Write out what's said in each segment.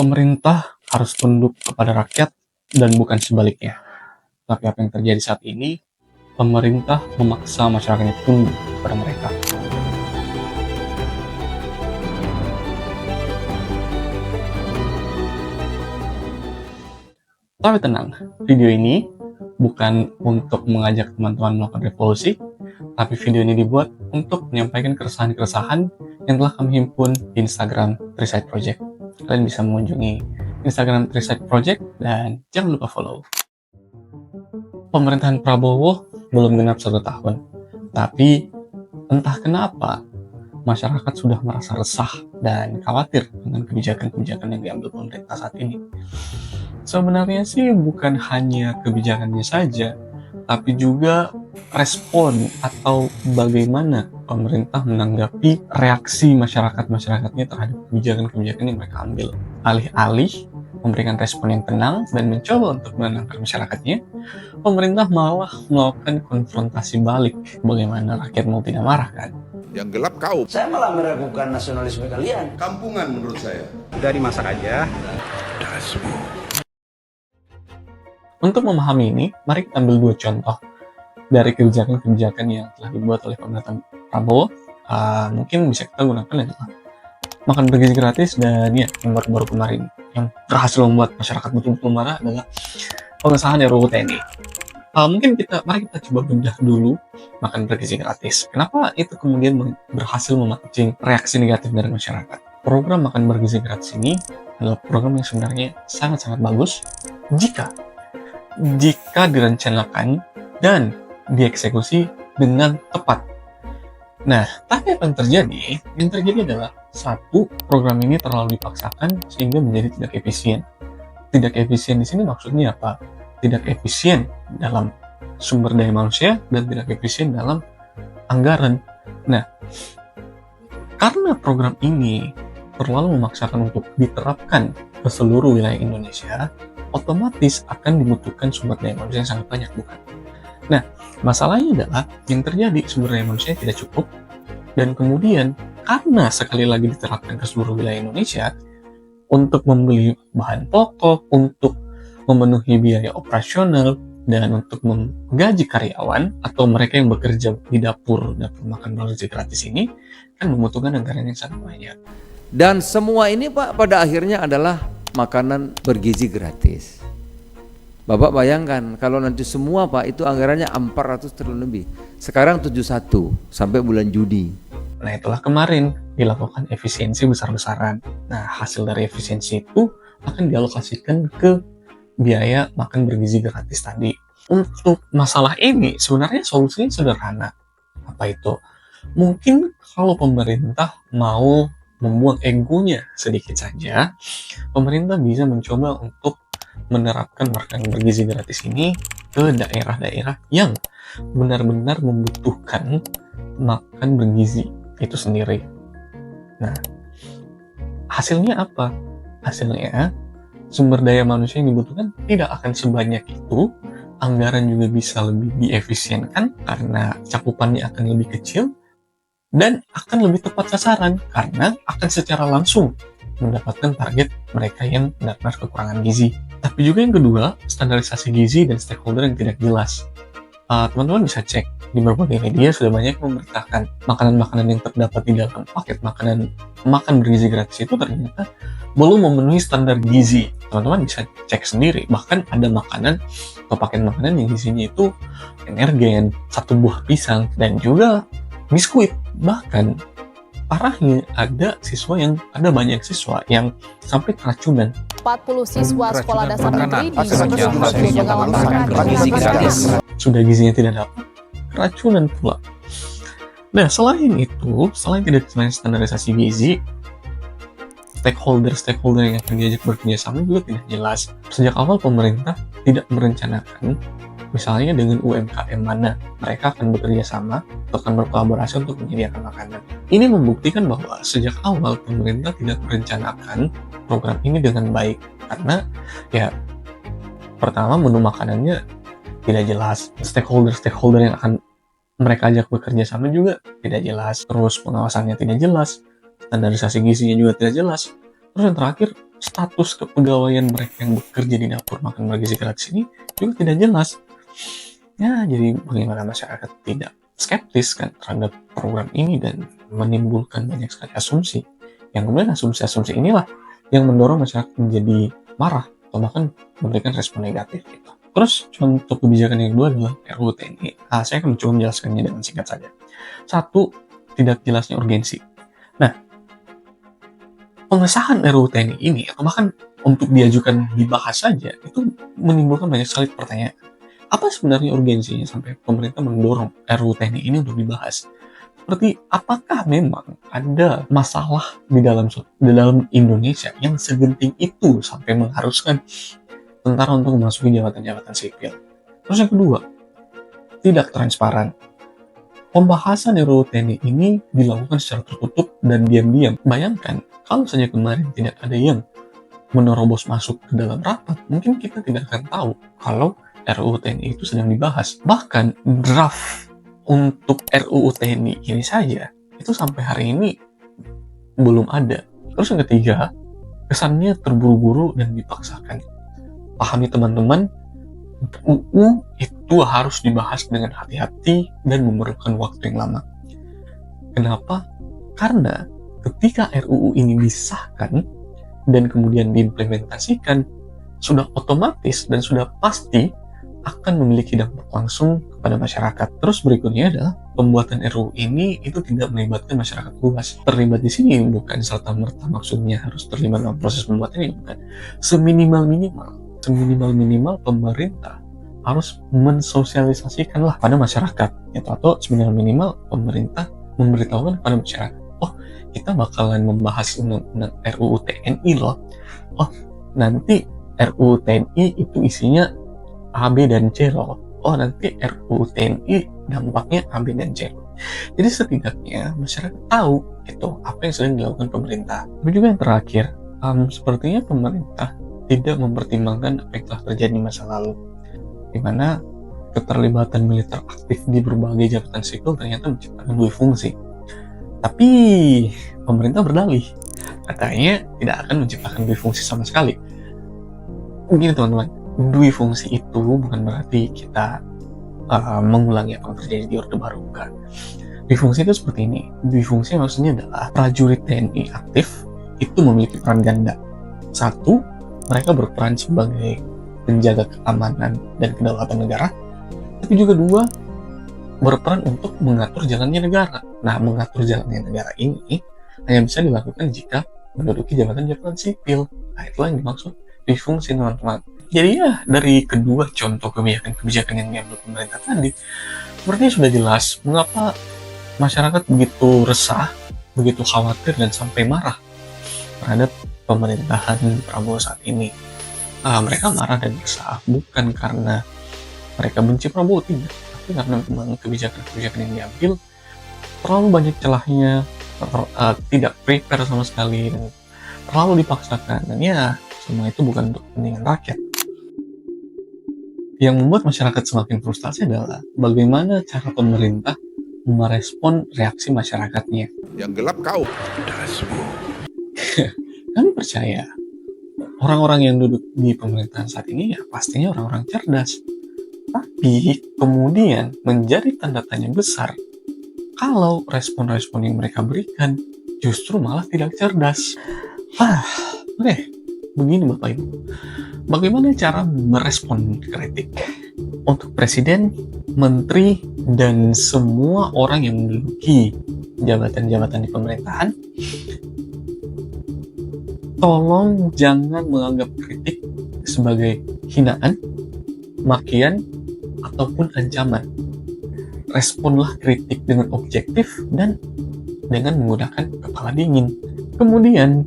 Pemerintah harus tunduk kepada rakyat dan bukan sebaliknya. Tapi apa yang terjadi saat ini, pemerintah memaksa masyarakatnya tunduk kepada mereka. Tapi tenang, video ini bukan untuk mengajak teman-teman melakukan revolusi, tapi video ini dibuat untuk menyampaikan keresahan-keresahan yang telah kami himpun di Instagram Trisite Project. Kalian bisa mengunjungi Instagram Trisite Project dan jangan lupa follow. Pemerintahan Prabowo belum genap 1 tahun, tapi entah kenapa masyarakat sudah merasa resah dan khawatir dengan kebijakan-kebijakan yang diambil pemerintah saat ini. Sebenarnya sih bukan hanya kebijakannya saja, tapi juga respon atau bagaimana pemerintah menanggapi reaksi masyarakat-masyarakatnya terhadap kebijakan-kebijakan yang mereka ambil. Alih-alih memberikan respon yang tenang dan mencoba untuk menenangkan masyarakatnya, pemerintah malah melakukan konfrontasi balik. Bagaimana rakyat mau tidak marah kan? Yang gelap kau. Saya malah meragukan nasionalisme kalian. Kampungan menurut saya. Dari masak aja. Untuk memahami ini, mari kita ambil 2 contoh dari kebijakan-kebijakan yang telah dibuat oleh pemerintah Prabowo. Mungkin bisa kita gunakan adalah makan bergizi gratis, dan ya yang baru-baru kemarin yang berhasil membuat masyarakat betul-betul marah adalah pengesahan RUU TNI. Mungkin mari kita coba bedah dulu makan bergizi gratis. Kenapa itu kemudian berhasil memancing reaksi negatif dari masyarakat? Program makan bergizi gratis ini adalah program yang sebenarnya sangat-sangat bagus jika direncanakan dan dieksekusi dengan tepat. Nah, tapi apa yang terjadi? Yang terjadi adalah satu, program ini terlalu dipaksakan sehingga menjadi tidak efisien. Tidak efisien di sini maksudnya apa? Tidak efisien dalam sumber daya manusia dan tidak efisien dalam anggaran. Nah, karena program ini terlalu memaksakan untuk diterapkan ke seluruh wilayah Indonesia, otomatis akan dibutuhkan sumber daya manusia yang sangat banyak, bukan? Nah, masalahnya adalah yang terjadi sumber daya manusia tidak cukup, dan kemudian karena sekali lagi diterapkan ke seluruh wilayah Indonesia, untuk membeli bahan pokok, untuk memenuhi biaya operasional, dan untuk menggaji karyawan atau mereka yang bekerja di dapur makan bergizi gratis ini kan membutuhkan anggaran yang sangat banyak. Dan semua ini Pak pada akhirnya adalah makanan bergizi gratis. Bapak bayangkan kalau nanti semua Pak itu anggarannya 400 triliun lebih. Sekarang 71 sampai bulan Juni. Nah, itulah kemarin dilakukan efisiensi besar-besaran. Nah, hasil dari efisiensi itu akan dialokasikan ke biaya makan bergizi gratis tadi. Untuk masalah ini sebenarnya solusinya sederhana. Apa itu? Mungkin kalau pemerintah mau membuang egonya sedikit saja, pemerintah bisa mencoba untuk menerapkan makan bergizi gratis ini ke daerah-daerah yang benar-benar membutuhkan makan bergizi itu sendiri. Nah, hasilnya apa? Hasilnya sumber daya manusia yang dibutuhkan tidak akan sebanyak itu, anggaran juga bisa lebih diefisienkan karena cakupannya akan lebih kecil, dan akan lebih tepat sasaran karena akan secara langsung mendapatkan target mereka yang benar-benar kekurangan gizi. Tapi juga yang kedua, standarisasi gizi dan stakeholder yang tidak jelas. Teman-teman bisa cek di berbagai media sudah banyak memberitakan makanan-makanan yang terdapat di dalam paket makan bergizi gratis itu ternyata belum memenuhi standar gizi. Teman-teman bisa cek sendiri, bahkan ada makanan atau paket makanan yang gizinya itu energen, 1 buah pisang, dan juga biskuit. Bahkan parahnya ada banyak siswa yang sampai keracunan. 40 siswa sekolah dasar negeri di sudah gizinya tidak dapat, keracunan pula. Nah, selain tidak standarisasi gizi, stakeholder yang akan diajak bekerja sama juga tidak jelas. Sejak awal pemerintah tidak merencanakan misalnya dengan UMKM mana mereka akan bekerja sama atau akan berkolaborasi untuk menyediakan makanan. Ini membuktikan bahwa sejak awal pemerintah tidak merencanakan program ini dengan baik, karena ya pertama menu makanannya tidak jelas, stakeholder yang akan mereka ajak bekerja sama juga tidak jelas, terus pengawasannya tidak jelas, standarisasi gizinya juga tidak jelas. Terus yang terakhir, status kepegawaian mereka yang bekerja di dapur makan bergizi gratis ini juga tidak jelas. Ya, jadi bagaimana masyarakat tidak skeptis kan terhadap program ini dan menimbulkan banyak sekali asumsi. Yang kemudian asumsi-asumsi inilah yang mendorong masyarakat menjadi marah atau bahkan memberikan respon negatif gitu. Terus contoh kebijakan yang kedua adalah RUU TNI. Saya akan coba menjelaskannya dengan singkat saja. Satu, tidak jelasnya urgensi. Nah, pengesahan RUU TNI ini atau bahkan untuk diajukan dibahas saja itu menimbulkan banyak sekali pertanyaan. Apa sebenarnya urgensinya sampai pemerintah mendorong RUU TNI ini untuk dibahas? Seperti apakah memang ada masalah di dalam Indonesia yang segenting itu sampai mengharuskan tentara untuk memasuki jabatan-jabatan sipil? Terus yang kedua, tidak transparan. Pembahasan RUU TNI ini dilakukan secara tertutup dan diam-diam. Bayangkan, kalau saja kemarin tidak ada yang menerobos masuk ke dalam rapat, mungkin kita tidak akan tahu kalau RUU TNI itu sedang dibahas. Bahkan draft untuk RUU TNI ini saja, itu sampai hari ini belum ada. Terus yang ketiga, kesannya terburu-buru dan dipaksakan. Pahami teman-teman, UU itu harus dibahas dengan hati-hati dan memerlukan waktu yang lama. Kenapa? Karena ketika RUU ini disahkan dan kemudian diimplementasikan, sudah otomatis dan sudah pasti akan memiliki dampak langsung kepada masyarakat. Terus berikutnya adalah pembuatan RUU ini itu tidak melibatkan masyarakat luas. Terlibat di sini bukan serta-merta maksudnya harus terlibat dalam proses pembuatan ini, bukan. Seminimal-minimal pemerintah harus mensosialisasikanlah pada masyarakat, atau seminimal-minimal pemerintah memberitahukan kepada masyarakat, oh kita bakalan membahas undang-undang RUU TNI loh. Oh nanti RUU TNI itu isinya A, B, dan C loh. Oh nanti RUU TNI dampaknya A, B, dan C. Jadi setidaknya masyarakat tahu gitu apa yang sedang dilakukan pemerintah. Tapi juga yang terakhir, sepertinya pemerintah tidak mempertimbangkan apa yang telah terjadi di masa lalu, di mana keterlibatan militer aktif di berbagai jabatan sipil ternyata menciptakan dua fungsi. Tapi pemerintah berdalih, katanya tidak akan menciptakan dua fungsi sama sekali. Begini teman-teman, dua fungsi itu bukan berarti kita mengulangi apa yang terjadi di Orde Baru, bukan. Dua fungsi itu seperti ini. Dua fungsi maksudnya adalah prajurit TNI aktif itu memiliki peran ganda. Satu, mereka berperan sebagai penjaga keamanan dan kedaulatan negara. Tapi juga dua, berperan untuk mengatur jalannya negara. Nah, mengatur jalannya negara ini hanya bisa dilakukan jika menduduki jabatan-jabatan sipil. Nah, itulah yang dimaksud dua fungsi, teman-teman. Jadi ya, dari kedua contoh kebijakan yang diambil pemerintah tadi, sepertinya sudah jelas mengapa masyarakat begitu resah, begitu khawatir, dan sampai marah terhadap pemerintahan Prabowo saat ini. Mereka marah dan resah bukan karena mereka benci Prabowo, tidak, tapi karena memang kebijakan-kebijakan yang diambil terlalu banyak celahnya, tidak prepare sama sekali, dan terlalu dipaksakan, dan ya semua itu bukan untuk kepentingan rakyat. Yang membuat masyarakat semakin frustasi adalah bagaimana cara pemerintah merespon reaksi masyarakatnya. Yang gelap kau. Kami percaya orang-orang yang duduk di pemerintahan saat ini ya pastinya orang-orang cerdas. Tapi kemudian menjadi tanda tanya besar kalau respon-respon yang mereka berikan justru malah tidak cerdas. Oke. Begini Bapak Ibu, bagaimana cara merespon kritik? Untuk presiden, menteri, dan semua orang yang menduduki jabatan-jabatan di pemerintahan, tolong jangan menganggap kritik sebagai hinaan, makian, ataupun ancaman. Responlah kritik dengan objektif dan dengan menggunakan kepala dingin. Kemudian,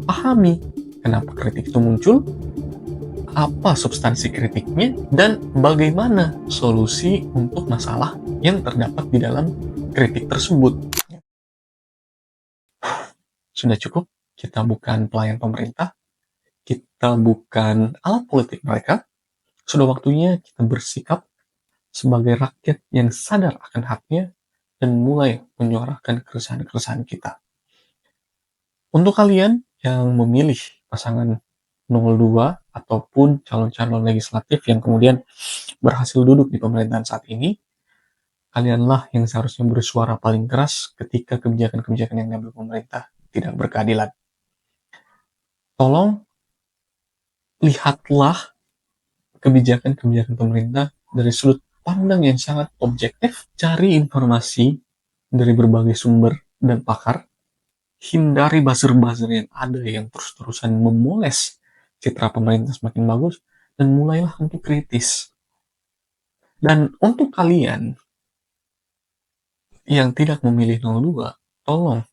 pahami kenapa kritik itu muncul, apa substansi kritiknya, dan bagaimana solusi untuk masalah yang terdapat di dalam kritik tersebut. Sudah cukup, kita bukan pelayan pemerintah, kita bukan alat politik mereka. Sudah waktunya kita bersikap sebagai rakyat yang sadar akan haknya dan mulai menyuarakan keresahan-keresahan kita. Untuk kalian yang memilih pasangan 02 ataupun calon-calon legislatif yang kemudian berhasil duduk di pemerintahan saat ini, kalianlah yang seharusnya bersuara paling keras ketika kebijakan-kebijakan yang diambil pemerintah tidak berkeadilan. Tolong lihatlah kebijakan-kebijakan pemerintah dari sudut pandang yang sangat objektif, cari informasi dari berbagai sumber dan pakar, hindari buzzer-buzzer yang ada yang terus-terusan memoles citra pemerintah semakin bagus, dan mulailah untuk kritis. Dan untuk kalian yang tidak memilih 02, tolong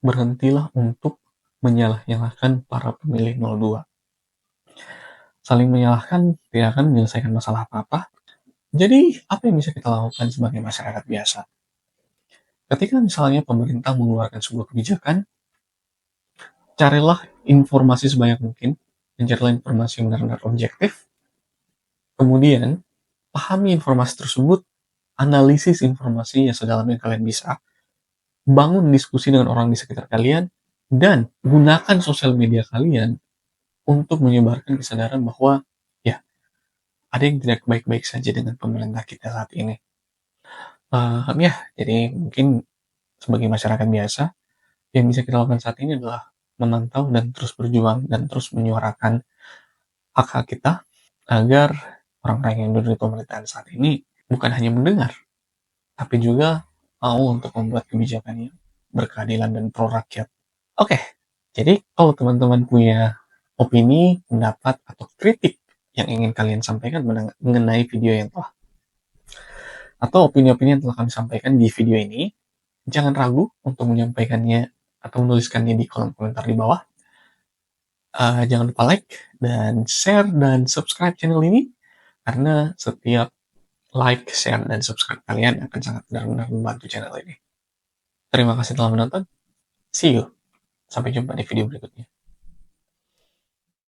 berhentilah untuk menyalah-nyalahkan para pemilih 02. Saling menyalahkan tidak akan menyelesaikan masalah apa-apa. Jadi, apa yang bisa kita lakukan sebagai masyarakat biasa? Ketika misalnya pemerintah mengeluarkan sebuah kebijakan, carilah informasi sebanyak mungkin, dan carilah informasi yang benar-benar objektif. Kemudian, pahami informasi tersebut, analisis informasi yang sedalam yang kalian bisa, bangun diskusi dengan orang di sekitar kalian, dan gunakan sosial media kalian untuk menyebarkan kesadaran bahwa ya, ada yang tidak baik-baik saja dengan pemerintah kita saat ini. Ya, jadi mungkin sebagai masyarakat biasa, yang bisa kita lakukan saat ini adalah memantau dan terus berjuang dan terus menyuarakan hak-hak kita agar orang-orang yang duduk di pemerintahan saat ini bukan hanya mendengar, tapi juga mau untuk membuat kebijakan yang berkeadilan dan pro rakyat. Oke, jadi kalau teman-teman punya opini, pendapat, atau kritik yang ingin kalian sampaikan mengenai video yang telah atau opini-opini yang telah kami sampaikan di video ini, jangan ragu untuk menyampaikannya atau menuliskannya di kolom komentar di bawah. Jangan lupa like dan share dan subscribe channel ini, karena setiap like, share, dan subscribe kalian akan sangat benar-benar membantu channel ini. Terima kasih telah menonton. See you. Sampai jumpa di video berikutnya.